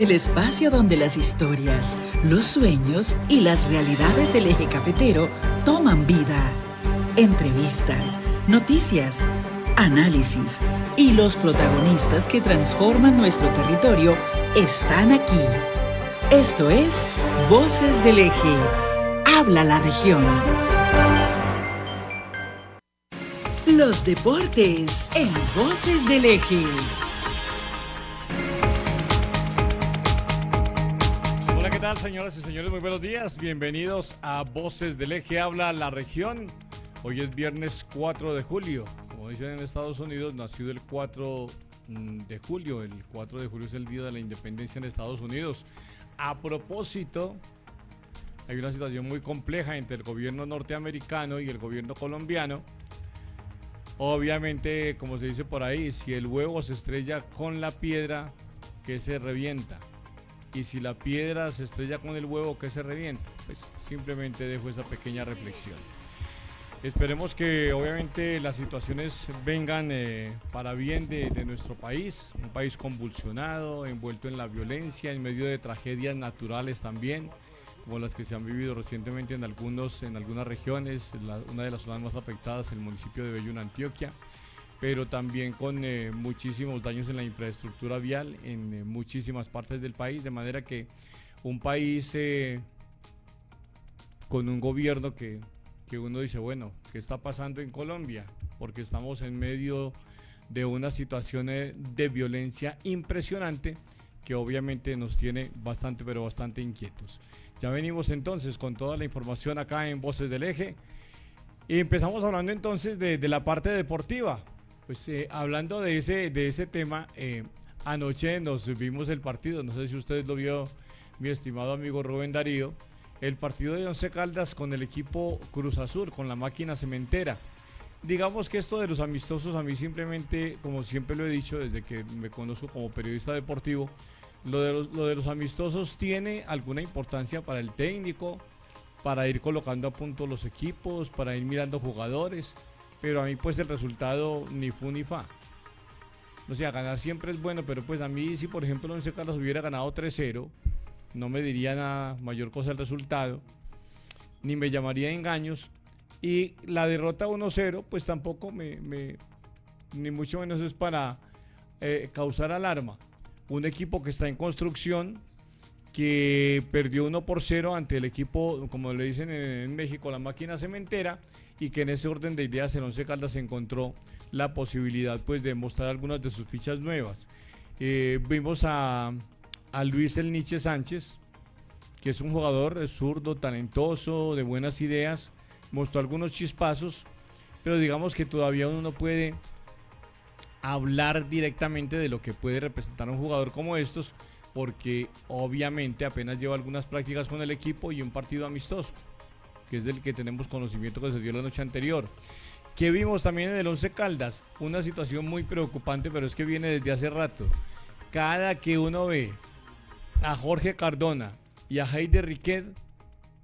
El espacio donde las historias, los sueños y las realidades del eje cafetero toman vida. Entrevistas, noticias, análisis y los protagonistas que transforman nuestro territorio están aquí. Esto es Voces del Eje. Habla la región. Los deportes en Voces del Eje. ¿Qué tal, señoras y señores? Muy buenos días. Bienvenidos a Voces del Eje. Habla la región. Hoy es viernes 4 de julio. Como dicen en Estados Unidos, nacido el 4 de julio. El 4 de julio es el día de la independencia en Estados Unidos. A propósito, hay una situación muy compleja entre el gobierno norteamericano y el gobierno colombiano. Obviamente, como se dice por ahí, si el huevo se estrella con la piedra, ¿qué se revienta? Y si la piedra se estrella con el huevo, ¿qué se revienta? Pues simplemente dejo esa pequeña reflexión. Esperemos que obviamente las situaciones vengan para bien de nuestro país, un país convulsionado, envuelto en la violencia, en medio de tragedias naturales también, como las que se han vivido recientemente en algunas regiones, una de las zonas más afectadas, el municipio de Bello, en Antioquia, pero también con muchísimos daños en la infraestructura vial en muchísimas partes del país, de manera que un país con un gobierno que uno dice, bueno, ¿qué está pasando en Colombia? Porque estamos en medio de una situación de violencia impresionante que obviamente nos tiene bastante, pero bastante inquietos. Ya venimos entonces con toda la información acá en Voces del Eje y empezamos hablando entonces de la parte deportiva. Pues hablando de ese tema, anoche nos vimos el partido, no sé si ustedes lo vio, mi estimado amigo Rubén Darío, el partido de Once Caldas con el equipo Cruz Azul, con la máquina cementera. Digamos que esto de los amistosos, a mí simplemente, como siempre lo he dicho desde que me conozco como periodista deportivo, lo de los amistosos tiene alguna importancia para el técnico, para ir colocando a punto los equipos, para ir mirando jugadores. Pero a mí pues el resultado ni fu ni fa. O sea, ganar siempre es bueno, pero pues a mí si por ejemplo Once Caldas hubiera ganado 3-0, no me diría nada mayor cosa el resultado, ni me llamaría engaños. Y la derrota 1-0 pues tampoco ni mucho menos es para causar alarma. Un equipo que está en construcción, que perdió 1-0 ante el equipo, como le dicen en México, la máquina cementera, y que en ese orden de ideas el Once Caldas encontró la posibilidad pues de mostrar algunas de sus fichas nuevas. Vimos a Luis El Niche Sánchez, que es un jugador zurdo, talentoso, de buenas ideas, mostró algunos chispazos, pero digamos que todavía uno no puede hablar directamente de lo que puede representar un jugador como estos, porque obviamente apenas lleva algunas prácticas con el equipo y un partido amistoso, que es del que tenemos conocimiento que se dio la noche anterior. Que vimos también en el Once Caldas, una situación muy preocupante, pero es que viene desde hace rato. Cada que uno ve a Jorge Cardona y a Heider Riquet,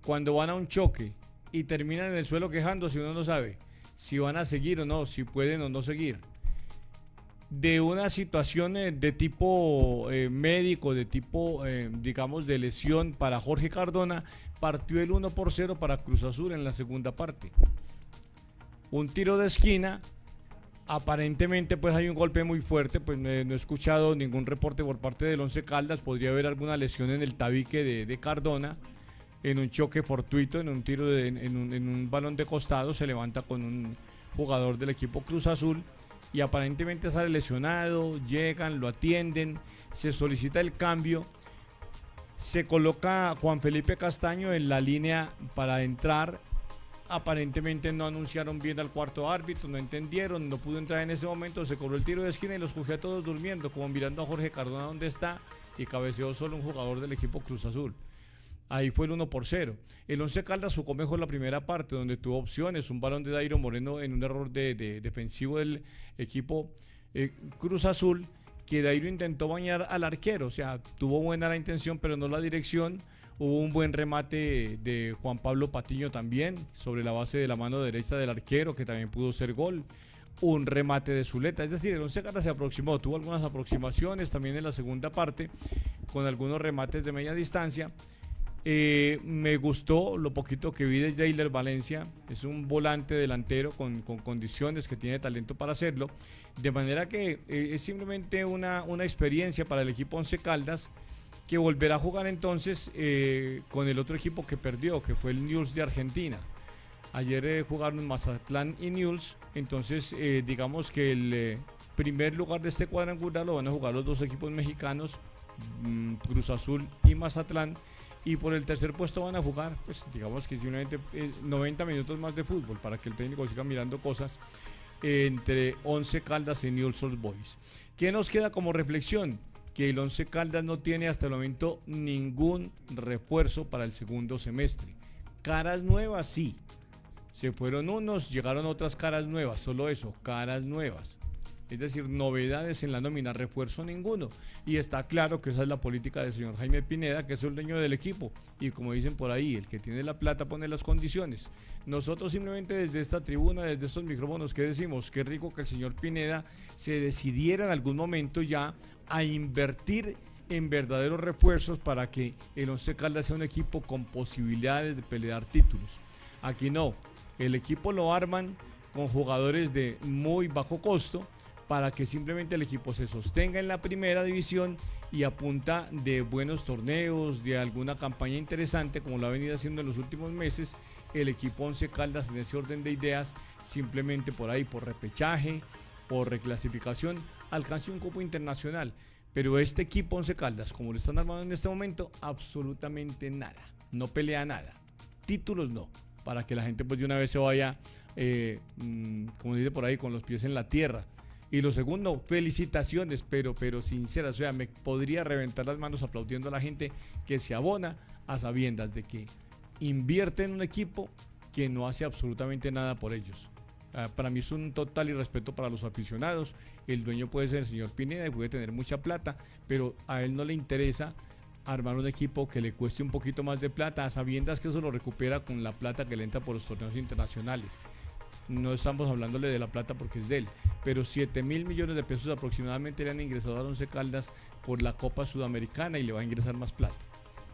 cuando van a un choque y terminan en el suelo quejándose, uno no sabe si van a seguir o no, si pueden o no seguir. De una situación de tipo médico, de tipo, digamos, de lesión para Jorge Cardona, partió el 1-0 para Cruz Azul en la segunda parte. Un tiro de esquina, aparentemente pues hay un golpe muy fuerte, pues no he escuchado ningún reporte por parte del Once Caldas, podría haber alguna lesión en el tabique de Cardona, en un choque fortuito, en un tiro, en un balón de costado, se levanta con un jugador del equipo Cruz Azul, y aparentemente sale lesionado, llegan, lo atienden, se solicita el cambio, se coloca Juan Felipe Castaño en la línea para entrar. Aparentemente no anunciaron bien al cuarto árbitro, no entendieron, no pudo entrar en ese momento, se cobró el tiro de esquina y los cogió a todos durmiendo, como mirando a Jorge Cardona donde está, y cabeceó solo un jugador del equipo Cruz Azul. Ahí fue el 1-0. El Once Caldas jugó mejor la primera parte, donde tuvo opciones, un balón de Dairo Moreno en un error de defensivo del equipo Cruz Azul, que Dairo intentó bañar al arquero, o sea, tuvo buena la intención, pero no la dirección. Hubo un buen remate de Juan Pablo Patiño también, sobre la base de la mano derecha del arquero, que también pudo ser gol. un remate de Zuleta. Es decir, el Once Caldas se aproximó, tuvo algunas aproximaciones también en la segunda parte, con algunos remates de media distancia. Me gustó lo poquito que vi de Jailer Valencia, es un volante delantero con condiciones, que tiene talento para hacerlo, de manera que es simplemente una experiencia para el equipo Once Caldas, que volverá a jugar entonces con el otro equipo que perdió, que fue el Newell's de Argentina. Ayer jugaron Mazatlán y Newell's, entonces digamos que el primer lugar de este cuadrangular lo van a jugar los dos equipos mexicanos, Cruz Azul y Mazatlán, y por el tercer puesto van a jugar, pues digamos que simplemente 90 minutos más de fútbol para que el técnico siga mirando cosas entre Once Caldas y Newell's Old Boys. ¿Qué nos queda como reflexión? Que el Once Caldas no tiene hasta el momento ningún refuerzo para el segundo semestre. Caras nuevas sí, se fueron unos, llegaron otras caras nuevas, solo eso, caras nuevas. Es decir, novedades en la nómina, refuerzo ninguno. Y está claro que esa es la política del señor Jaime Pineda, que es el dueño del equipo. Y como dicen por ahí, el que tiene la plata pone las condiciones. Nosotros simplemente desde esta tribuna, desde estos micrófonos, ¿qué decimos? Qué rico que el señor Pineda se decidiera en algún momento ya a invertir en verdaderos refuerzos para que el Once Caldas sea un equipo con posibilidades de pelear títulos. Aquí no, el equipo lo arman con jugadores de muy bajo costo, para que simplemente el equipo se sostenga en la primera división y a punta de buenos torneos, de alguna campaña interesante, como lo ha venido haciendo en los últimos meses, el equipo Once Caldas, en ese orden de ideas, simplemente por ahí, por repechaje, por reclasificación, alcance un cupo internacional. Pero este equipo Once Caldas, como lo están armando en este momento, absolutamente nada, no pelea nada, títulos no, para que la gente pues de una vez se vaya, como dice por ahí, con los pies en la tierra. Y lo segundo, felicitaciones, pero sinceras, o sea, me podría reventar las manos aplaudiendo a la gente que se abona a sabiendas de que invierte en un equipo que no hace absolutamente nada por ellos. Para mí es un total irrespeto para los aficionados. El dueño puede ser el señor Pineda y puede tener mucha plata, pero a él no le interesa armar un equipo que le cueste un poquito más de plata, a sabiendas que eso lo recupera con la plata que le entra por los torneos internacionales. No estamos hablándole de la plata porque es de él, pero 7.000 millones de pesos aproximadamente le han ingresado a Once Caldas por la Copa Sudamericana y le va a ingresar más plata.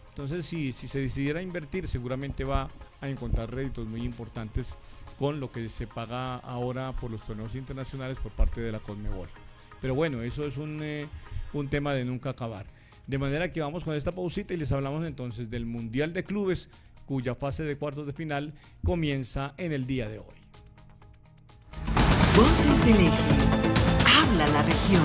Entonces, si se decidiera a invertir, seguramente va a encontrar réditos muy importantes con lo que se paga ahora por los torneos internacionales por parte de la Conmebol. Pero bueno, eso es un tema de nunca acabar. De manera que vamos con esta pausita y les hablamos entonces del Mundial de Clubes, cuya fase de cuartos de final comienza en el día de hoy. Voces del Eje. Habla la región.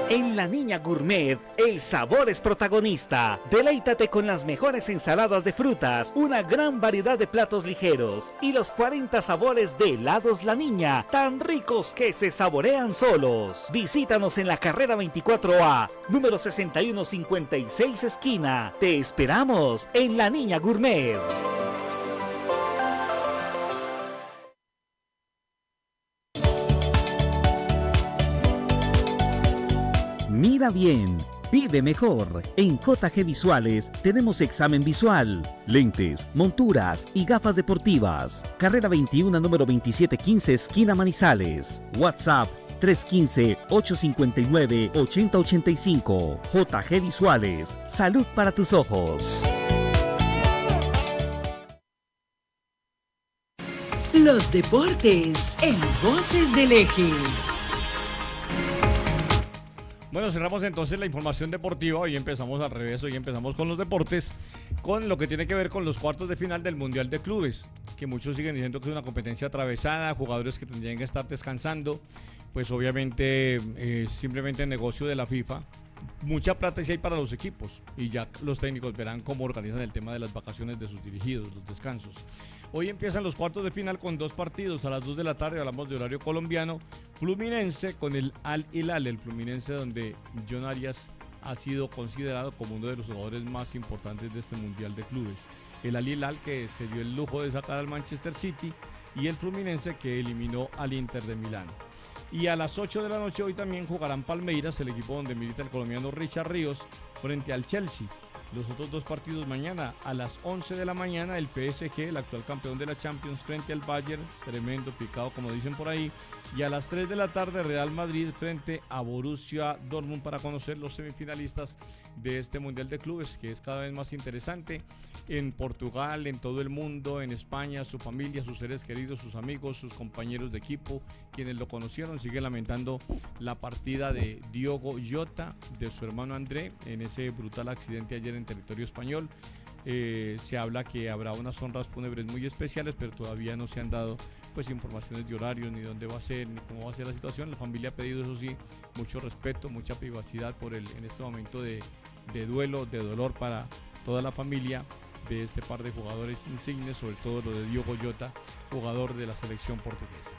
En La Niña Gourmet, el sabor es protagonista. Deleítate con las mejores ensaladas de frutas, una gran variedad de platos ligeros y los 40 sabores de helados La Niña, tan ricos que se saborean solos. Visítanos en la carrera 24A, número 6156 esquina. Te esperamos en La Niña Gourmet. Mira bien, vive mejor. En JG Visuales tenemos examen visual, lentes, monturas y gafas deportivas. Carrera 21, número 2715, esquina Manizales. WhatsApp 315-859-8085. JG Visuales, salud para tus ojos. Los deportes en Voces del Eje. Bueno, cerramos entonces la información deportiva. Hoy empezamos al revés, hoy empezamos con los deportes, con lo que tiene que ver con los cuartos de final del Mundial de Clubes, que muchos siguen diciendo que es una competencia atravesada, jugadores que tendrían que estar descansando, pues obviamente simplemente negocio de la FIFA. Mucha plata sí hay para los equipos y ya los técnicos verán cómo organizan el tema de las vacaciones de sus dirigidos, los descansos. Hoy empiezan los cuartos de final con dos partidos a las 2 de la tarde, hablamos de horario colombiano. Fluminense con el Al Hilal, el Fluminense donde John Arias ha sido considerado como uno de los jugadores más importantes de este Mundial de Clubes. El Al Hilal que se dio el lujo de sacar al Manchester City y el Fluminense que eliminó al Inter de Milán. Y a las 8 de la noche hoy también jugarán Palmeiras, el equipo donde milita el colombiano Richard Ríos, frente al Chelsea. Los otros dos partidos mañana a las 11 de la mañana, el PSG, el actual campeón de la Champions, frente al Bayern, tremendo picado como dicen por ahí, y a las 3 de la tarde Real Madrid frente a Borussia Dortmund para conocer los semifinalistas de este Mundial de Clubes, que es cada vez más interesante en Portugal, en todo el mundo, en España. Su familia, sus seres queridos, sus amigos, sus compañeros de equipo, quienes lo conocieron, siguen lamentando la partida de Diogo Jota, de su hermano André, en ese brutal accidente ayer en territorio español. Se habla que habrá unas honras fúnebres muy especiales, pero todavía no se han dado pues informaciones de horarios, ni dónde va a ser, ni cómo va a ser la situación. La familia ha pedido, eso sí, mucho respeto, mucha privacidad por en este momento de duelo, de dolor para toda la familia de este par de jugadores insignes, sobre todo lo de Diogo Jota, jugador de la selección portuguesa.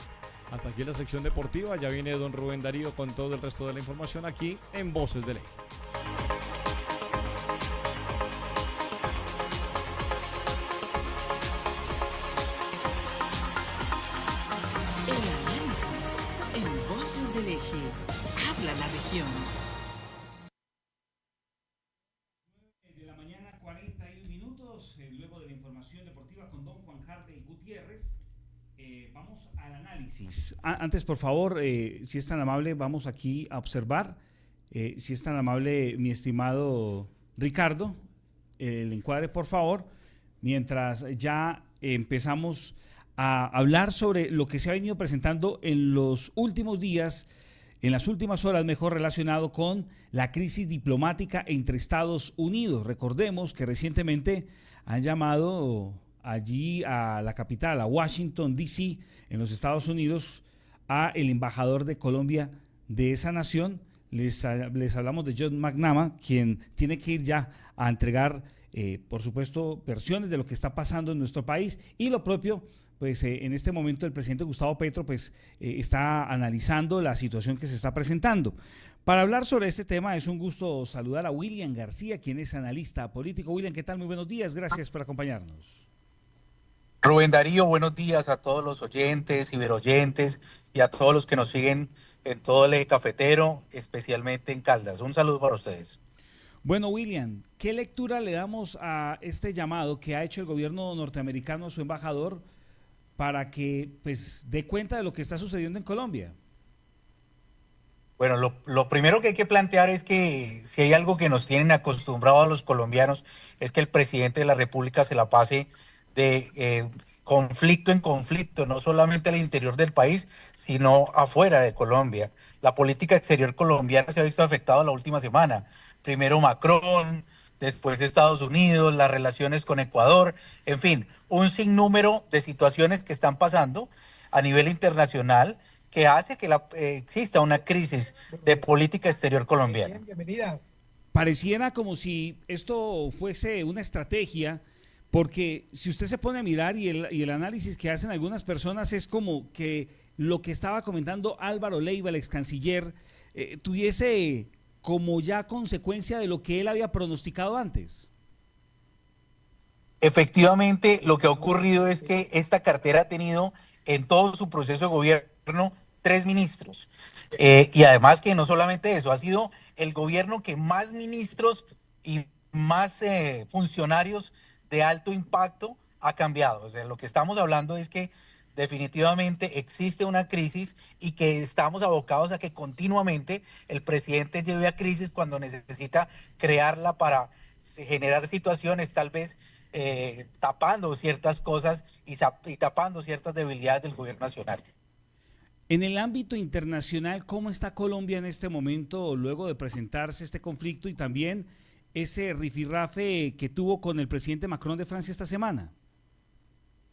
Hasta aquí la sección deportiva, ya viene don Rubén Darío con todo el resto de la información aquí en Voces de Ley. El análisis en Voces del Eje. Habla la región. De la mañana, 41 minutos, luego de la información deportiva con don Juan Hardy Gutiérrez. Vamos al análisis. Antes, por favor, si es tan amable, vamos aquí a observar. Si es tan amable, mi estimado Ricardo, el encuadre, por favor, mientras ya empezamos a hablar sobre lo que se ha venido presentando en los últimos días, en las últimas horas, mejor relacionado con la crisis diplomática entre Estados Unidos. Recordemos que recientemente han llamado allí a la capital, a Washington, D.C., en los Estados Unidos, a el embajador de Colombia de esa nación. Les hablamos de John McNamara, quien tiene que ir ya a entregar, por supuesto, versiones de lo que está pasando en nuestro país, y lo propio, pues en este momento el presidente Gustavo Petro pues está analizando la situación que se está presentando. Para hablar sobre este tema es un gusto saludar a William García, quien es analista político. William, ¿qué tal? Muy buenos días, gracias por acompañarnos. Rubén Darío, buenos días a todos los oyentes, ciberoyentes y a todos los que nos siguen en todo el eje cafetero, especialmente en Caldas. Un saludo para ustedes. Bueno, William, ¿qué lectura le damos a este llamado que ha hecho el gobierno norteamericano a su embajador para que pues dé cuenta de lo que está sucediendo en Colombia? Bueno, lo primero que hay que plantear es que si hay algo que nos tienen acostumbrados a los colombianos es que el presidente de la República se la pase de conflicto en conflicto, no solamente al interior del país, sino afuera de Colombia. La política exterior colombiana se ha visto afectada la última semana. Primero Macron, después Estados Unidos, las relaciones con Ecuador, en fin, un sinnúmero de situaciones que están pasando a nivel internacional que hace que exista una crisis de política exterior colombiana. Pareciera como si esto fuese una estrategia, porque si usted se pone a mirar y el análisis que hacen algunas personas es como que lo que estaba comentando Álvaro Leiva, el ex canciller, tuviese como ya consecuencia de lo que él había pronosticado antes. Efectivamente, lo que ha ocurrido es que esta cartera ha tenido en todo su proceso de gobierno 3 ministros. Y además que no solamente eso, ha sido el gobierno que más ministros y más funcionarios de alto impacto ha cambiado. O sea, lo que estamos hablando es que definitivamente existe una crisis y que estamos abocados a que continuamente el presidente lleve a crisis cuando necesita crearla para generar situaciones tal vez tapando ciertas cosas y tapando ciertas debilidades del gobierno nacional. En el ámbito internacional, ¿cómo está Colombia en este momento luego de presentarse este conflicto y también ese rifirrafe que tuvo con el presidente Macron de Francia esta semana?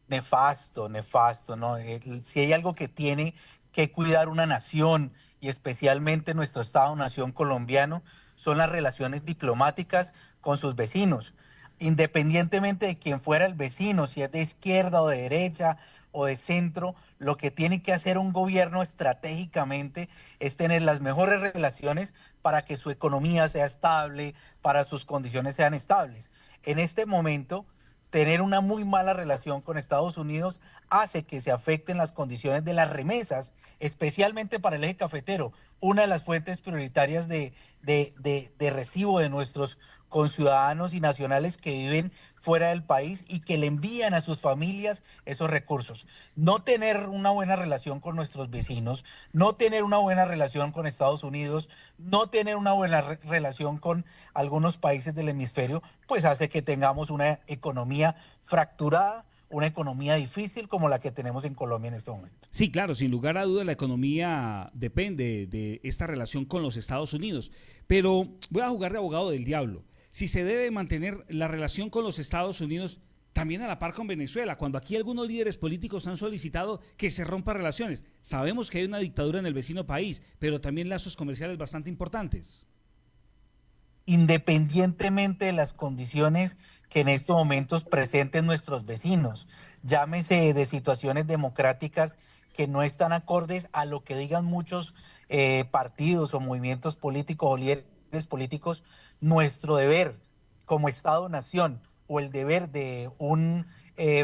Nefasto, ¿no? Si hay algo que tiene que cuidar una nación y especialmente nuestro Estado-nación colombiano, son las relaciones diplomáticas con sus vecinos. Independientemente de quién fuera el vecino, si es de izquierda o de derecha o de centro, lo que tiene que hacer un gobierno estratégicamente es tener las mejores relaciones para que su economía sea estable, para sus condiciones sean estables. En este momento, tener una muy mala relación con Estados Unidos hace que se afecten las condiciones de las remesas, especialmente para el eje cafetero, una de las fuentes prioritarias de de recibo de nuestros conciudadanos y nacionales que viven fuera del país y que le envían a sus familias esos recursos. No tener una buena relación con nuestros vecinos, no tener una buena relación con Estados Unidos, no tener una buena relación con algunos países del hemisferio, pues hace que tengamos una economía fracturada, una economía difícil como la que tenemos en Colombia en este momento. Sí, claro, sin lugar a dudas la economía depende de esta relación con los Estados Unidos, pero voy a jugar de abogado del diablo. Si se debe mantener la relación con los Estados Unidos también a la par con Venezuela, cuando aquí algunos líderes políticos han solicitado que se rompan relaciones. Sabemos que hay una dictadura en el vecino país, pero también lazos comerciales bastante importantes. Independientemente de las condiciones que en estos momentos presenten nuestros vecinos, llámese de situaciones democráticas que no están acordes a lo que digan muchos partidos o movimientos políticos o líderes políticos, nuestro deber como Estado-nación o el deber de un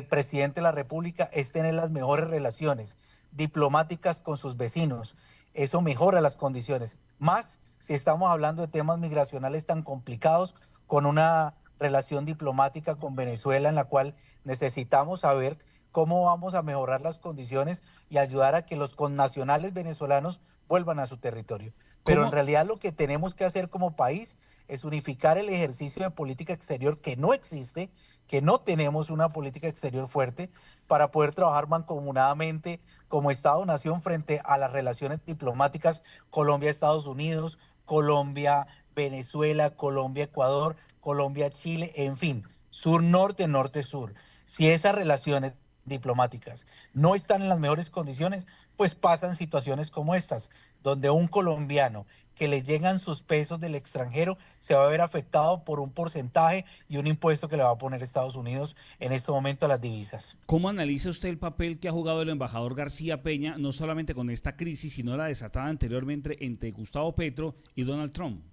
presidente de la República es tener las mejores relaciones diplomáticas con sus vecinos. Eso mejora las condiciones. Más si estamos hablando de temas migracionales tan complicados, con una relación diplomática con Venezuela en la cual necesitamos saber cómo vamos a mejorar las condiciones y ayudar a que los connacionales venezolanos vuelvan a su territorio. Pero en ¿Cómo? realidad lo que tenemos que hacer como país es unificar el ejercicio de política exterior que no existe, que no tenemos una política exterior fuerte, para poder trabajar mancomunadamente como Estado-nación frente a las relaciones diplomáticas Colombia-Estados Unidos, Colombia-Venezuela, Colombia-Ecuador, Colombia-Chile, en fin, sur-norte, norte-sur. Si esas relaciones diplomáticas no están en las mejores condiciones, pues pasan situaciones como estas, donde un colombiano que le llegan sus pesos del extranjero se va a ver afectado por un porcentaje y un impuesto que le va a poner Estados Unidos en este momento a las divisas. ¿Cómo analiza usted el papel que ha jugado el embajador García Peña, no solamente con esta crisis, sino la desatada anteriormente entre Gustavo Petro y Donald Trump?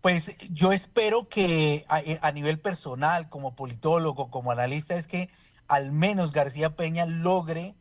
Pues yo espero que a nivel personal, como politólogo, como analista, es que al menos García Peña logre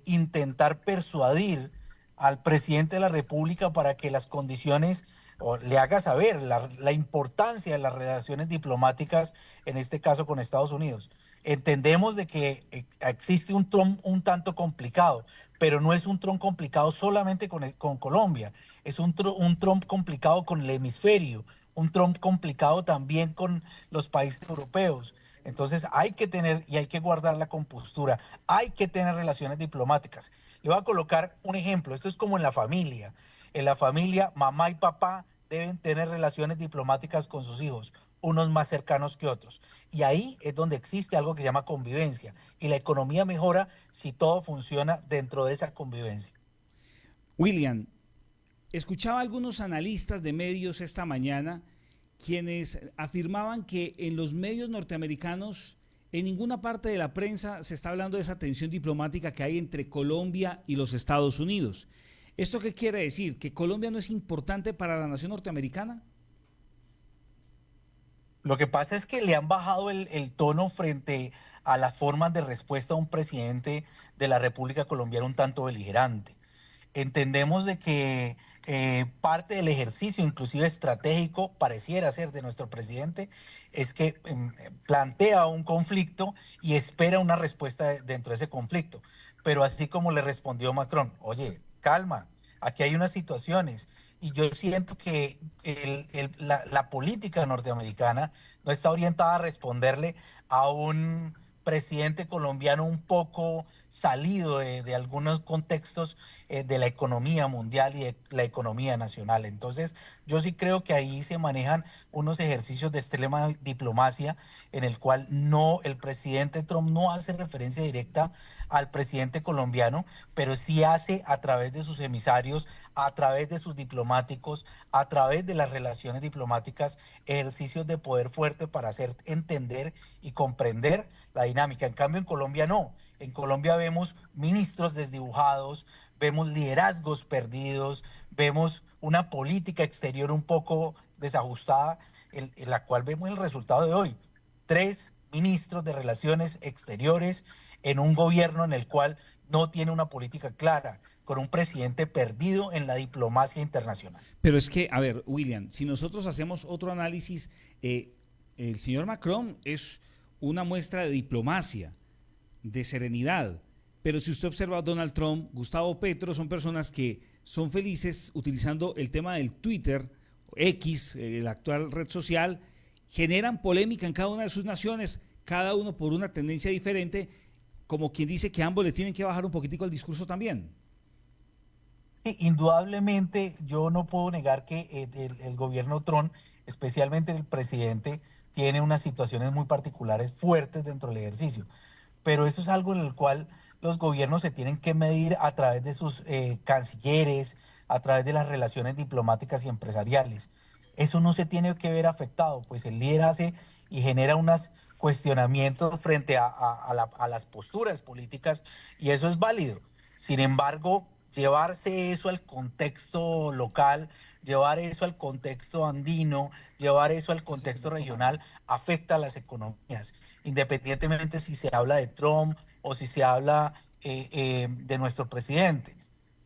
intentar persuadir al presidente de la República para que las condiciones, o le haga saber la importancia de las relaciones diplomáticas, en este caso con Estados Unidos. Entendemos de que existe un Trump un tanto complicado, pero no es un Trump complicado solamente con Colombia, es un Trump complicado con el hemisferio, un Trump complicado también con los países europeos. Entonces hay que tener y hay que guardar la compostura, hay que tener relaciones diplomáticas. Le voy a colocar un ejemplo, esto es como en la familia. En la familia, mamá y papá deben tener relaciones diplomáticas con sus hijos, unos más cercanos que otros. Y ahí es donde existe algo que se llama convivencia. Y la economía mejora si todo funciona dentro de esa convivencia. William, escuchaba a algunos analistas de medios esta mañana quienes afirmaban que en los medios norteamericanos, en ninguna parte de la prensa se está hablando de esa tensión diplomática que hay entre Colombia y los Estados Unidos. ¿Esto qué quiere decir? ¿Que Colombia no es importante para la nación norteamericana? Lo que pasa es que le han bajado el tono frente a las formas de respuesta a un presidente de la República Colombiana un tanto beligerante. Entendemos de que parte del ejercicio, inclusive estratégico, pareciera ser de nuestro presidente, es que plantea un conflicto y espera una respuesta dentro de ese conflicto. Pero así como le respondió Macron, oye, calma, aquí hay unas situaciones. Y yo siento que la política norteamericana no está orientada a responderle a un presidente colombiano un poco salido de algunos contextos de la economía mundial y de la economía nacional. Entonces, yo sí creo que ahí se manejan unos ejercicios de extrema diplomacia en el cual no, el presidente Trump no hace referencia directa al presidente colombiano, pero sí hace a través de sus emisarios, a través de sus diplomáticos, a través de las relaciones diplomáticas, ejercicios de poder fuerte para hacer entender y comprender la dinámica. En cambio, en Colombia no. En Colombia vemos ministros desdibujados, vemos liderazgos perdidos, vemos una política exterior un poco desajustada, en la cual vemos el resultado de hoy. 3 ministros de Relaciones Exteriores en un gobierno en el cual no tiene una política clara. con un presidente perdido en la diplomacia internacional. Pero es que, a ver, William, si nosotros hacemos otro análisis, el señor Macron es una muestra de diplomacia, de serenidad, pero si usted observa a Donald Trump, Gustavo Petro, son personas que son felices utilizando el tema del Twitter, X, la actual red social, generan polémica en cada una de sus naciones, cada uno por una tendencia diferente, como quien dice que ambos le tienen que bajar un poquitico el discurso también. Sí, indudablemente, yo no puedo negar que el gobierno Trump, especialmente el presidente, tiene unas situaciones muy particulares fuertes dentro del ejercicio, pero eso es algo en el cual los gobiernos se tienen que medir a través de sus cancilleres, a través de las relaciones diplomáticas y empresariales. Eso no se tiene que ver afectado, pues el líder hace y genera unos cuestionamientos frente a las posturas políticas y eso es válido. Sin embargo, llevarse eso al contexto local, llevar eso al contexto andino, llevar eso al contexto regional, afecta a las economías, independientemente si se habla de Trump o si se habla de nuestro presidente.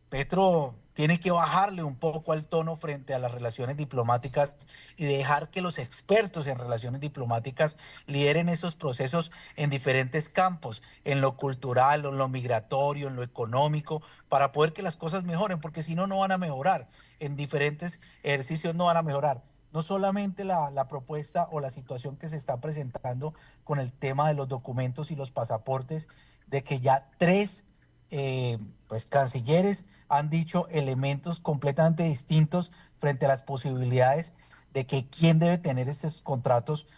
Petro tiene que bajarle un poco al tono frente a las relaciones diplomáticas y dejar que los expertos en relaciones diplomáticas lideren esos procesos en diferentes campos, en lo cultural, en lo migratorio, en lo económico, para poder que las cosas mejoren, porque si no, no van a mejorar. En diferentes ejercicios no van a mejorar. No solamente la propuesta o la situación que se está presentando con el tema de los documentos y los pasaportes, de que ya tres pues cancilleres han dicho elementos completamente distintos frente a las posibilidades de que quién debe tener estos contratos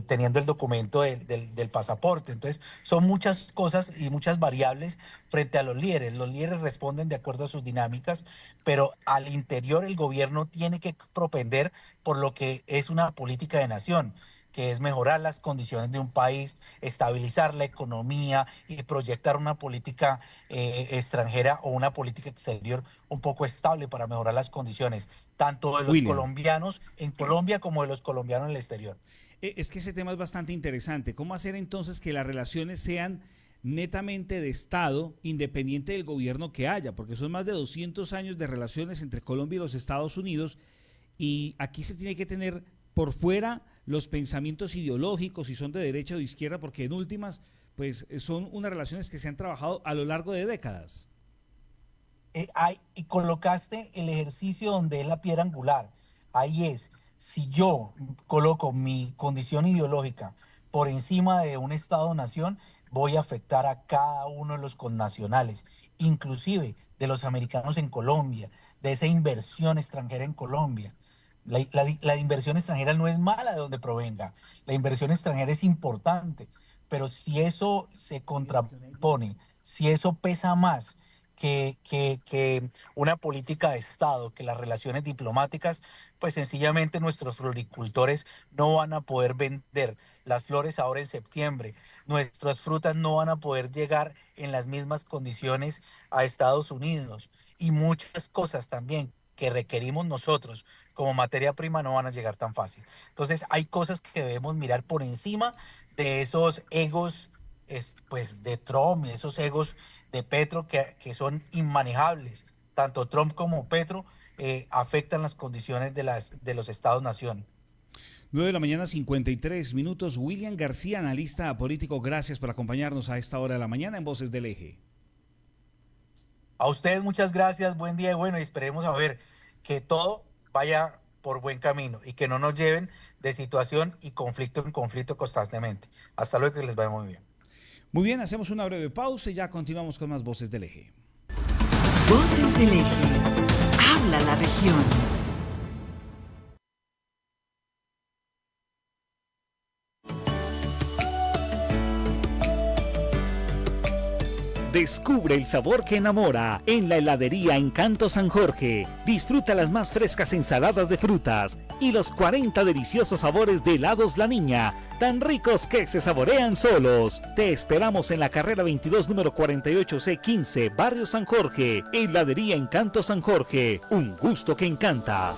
teniendo el documento del pasaporte. Entonces, son muchas cosas y muchas variables frente a los líderes. Los líderes responden de acuerdo a sus dinámicas, pero al interior el gobierno tiene que propender por lo que es una política de nación, que es mejorar las condiciones de un país, estabilizar la economía y proyectar una política extranjera o una política exterior un poco estable para mejorar las condiciones, tanto de los colombianos en Colombia como de los colombianos en el exterior. Es que ese tema es bastante interesante. ¿Cómo hacer entonces que las relaciones sean netamente de Estado, independiente del gobierno que haya? Porque son más de 200 años de relaciones entre Colombia y los Estados Unidos y aquí se tiene que tener por fuera los pensamientos ideológicos, si son de derecha o de izquierda, porque en últimas, pues son unas relaciones que se han trabajado a lo largo de décadas. Y colocaste el ejercicio donde es la piedra angular. Ahí es, si yo coloco mi condición ideológica por encima de un Estado-nación, voy a afectar a cada uno de los connacionales, inclusive de los americanos en Colombia, de esa inversión extranjera en Colombia. La inversión extranjera no es mala de donde provenga, la inversión extranjera es importante, pero si eso se contrapone, si eso pesa más que una política de Estado, que las relaciones diplomáticas, pues sencillamente nuestros floricultores no van a poder vender las flores ahora en septiembre, nuestras frutas no van a poder llegar en las mismas condiciones a Estados Unidos y muchas cosas también que requerimos nosotros como materia prima no van a llegar tan fácil. Entonces hay cosas que debemos mirar por encima de esos egos pues de Trump, esos egos de Petro que son inmanejables. Tanto Trump como Petro afectan las condiciones de los Estados-nación. 9 de la mañana, 53 minutos. William García, analista político, gracias por acompañarnos a esta hora de la mañana en Voces del Eje. A ustedes muchas gracias, buen día y bueno, y esperemos a ver que todo vaya por buen camino y que no nos lleven de situación y conflicto en conflicto constantemente. Hasta luego, que les vaya muy bien. Muy bien, hacemos una breve pausa y ya continuamos con más Voces del Eje. Voces del Eje. Habla la región. Descubre el sabor que enamora en la heladería Encanto San Jorge. Disfruta las más frescas ensaladas de frutas y los 40 deliciosos sabores de helados La Niña, tan ricos que se saborean solos. Te esperamos en la carrera 22, número 48C15, Barrio San Jorge. Heladería Encanto San Jorge, un gusto que encanta.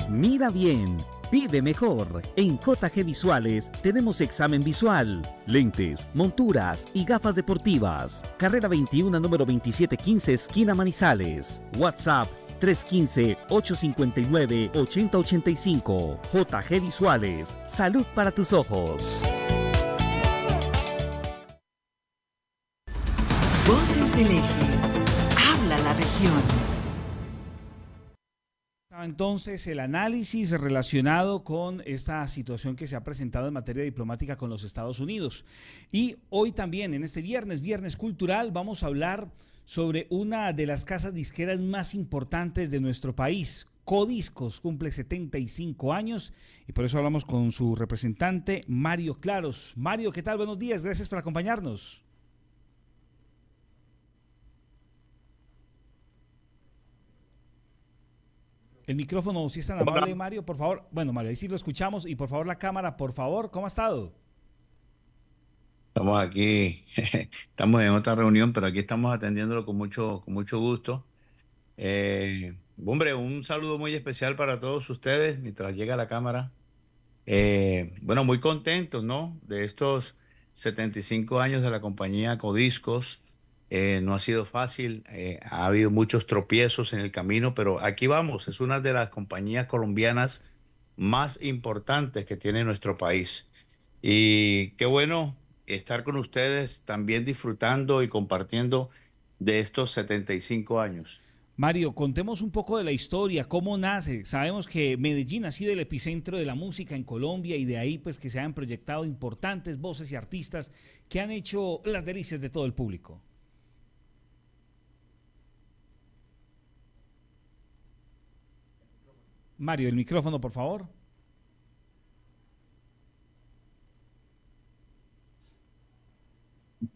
Mira bien, Vive mejor. En JG Visuales tenemos examen visual, lentes, monturas y gafas deportivas. Carrera 21, número 2715, esquina Manizales. WhatsApp 315-859-8085. JG Visuales. Salud para tus ojos. Voces del Eje. Habla la región. Entonces, el análisis relacionado con esta situación que se ha presentado en materia diplomática con los Estados Unidos. Y hoy también, en este viernes cultural, vamos a hablar sobre una de las casas disqueras más importantes de nuestro país. Codiscos cumple 75 años y por eso hablamos con su representante, Mario Claros. Mario, ¿qué tal? Buenos días, gracias por acompañarnos. El micrófono, si es tan amable, Mario, por favor. Bueno, Mario, ahí sí lo escuchamos. Y por favor, la cámara, por favor, ¿cómo ha estado? Estamos aquí, estamos en otra reunión, pero aquí estamos atendiéndolo con mucho gusto. Hombre, un saludo muy especial para todos ustedes mientras llega la cámara. Bueno, muy contentos, ¿no? De estos 75 años de la compañía Codiscos. No ha sido fácil, ha habido muchos tropiezos en el camino, pero aquí vamos. Es una de las compañías colombianas más importantes que tiene nuestro país. Y qué bueno estar con ustedes también disfrutando y compartiendo de estos 75 años. Mario, contemos un poco de la historia, cómo nace. Sabemos que Medellín ha sido el epicentro de la música en Colombia y de ahí pues que se han proyectado importantes voces y artistas que han hecho las delicias de todo el público. Mario, el micrófono, por favor.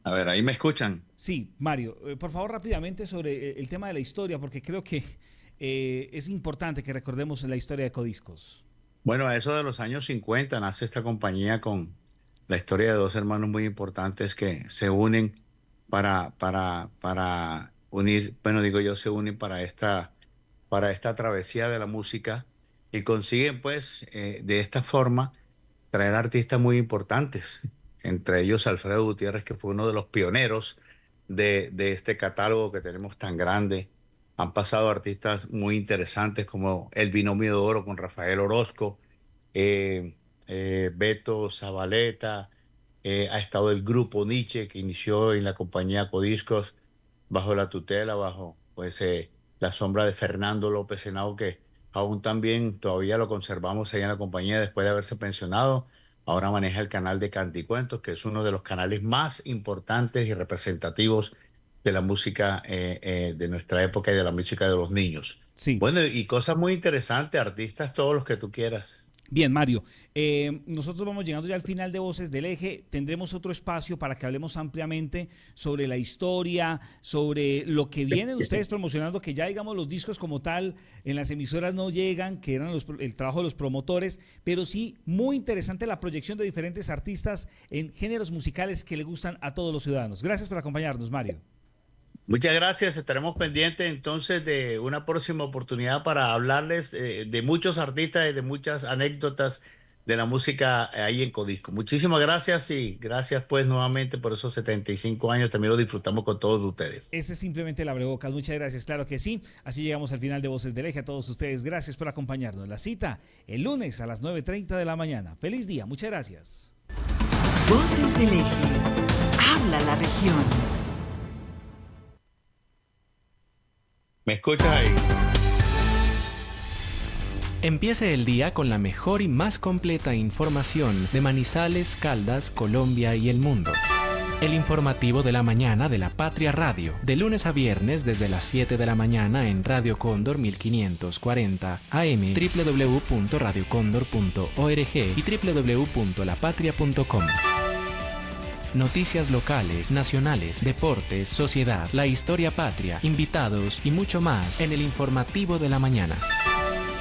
A ver, ¿ahí me escuchan? Sí, Mario, por favor rápidamente sobre el tema de la historia, porque creo que es importante que recordemos la historia de Codiscos. Bueno, a eso de los años 50 nace esta compañía con la historia de dos hermanos muy importantes que se unen para unir, bueno, digo yo, se unen para esta travesía de la música y consiguen pues de esta forma traer artistas muy importantes, entre ellos Alfredo Gutiérrez, que fue uno de los pioneros de este catálogo que tenemos tan grande. Han pasado artistas muy interesantes como El Binomio de Oro con Rafael Orozco, Beto Zabaleta, ha estado el grupo Nietzsche que inició en la compañía Codiscos bajo la tutela, bajo pues la sombra de Fernando López Henao, que aún también todavía lo conservamos ahí en la compañía después de haberse pensionado. Ahora maneja el canal de Canticuentos, que es uno de los canales más importantes y representativos de la música de nuestra época y de la música de los niños. Sí. Bueno, y cosas muy interesantes, artistas, todos los que tú quieras. Bien, Mario, nosotros vamos llegando ya al final de Voces del Eje. Tendremos otro espacio para que hablemos ampliamente sobre la historia, sobre lo que vienen ustedes promocionando, que ya digamos los discos como tal en las emisoras no llegan, que eran el trabajo de los promotores, pero sí muy interesante la proyección de diferentes artistas en géneros musicales que le gustan a todos los ciudadanos. Gracias por acompañarnos, Mario. Muchas gracias, estaremos pendientes entonces de una próxima oportunidad para hablarles de muchos artistas y de muchas anécdotas de la música ahí en Codisco. Muchísimas gracias y gracias pues nuevamente por esos 75 años, también lo disfrutamos con todos ustedes. Este es simplemente el abrebocas, muchas gracias, claro que sí. Así llegamos al final de Voces del Eje. A todos ustedes, gracias por acompañarnos. La cita el lunes a las 9:30 de la mañana. Feliz día, muchas gracias. Voces del Eje. Habla la región. ¿Me escuchas ahí? Empiece el día con la mejor y más completa información de Manizales, Caldas, Colombia y el mundo. El informativo de la mañana de La Patria Radio, de lunes a viernes desde las 7 de la mañana en Radio Cóndor 1540 AM, www.radiocondor.org y www.lapatria.com. Noticias locales, nacionales, deportes, sociedad, la historia patria, invitados y mucho más en el informativo de la mañana.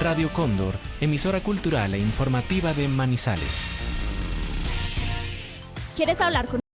Radio Cóndor, emisora cultural e informativa de Manizales. ¿Quieres hablar con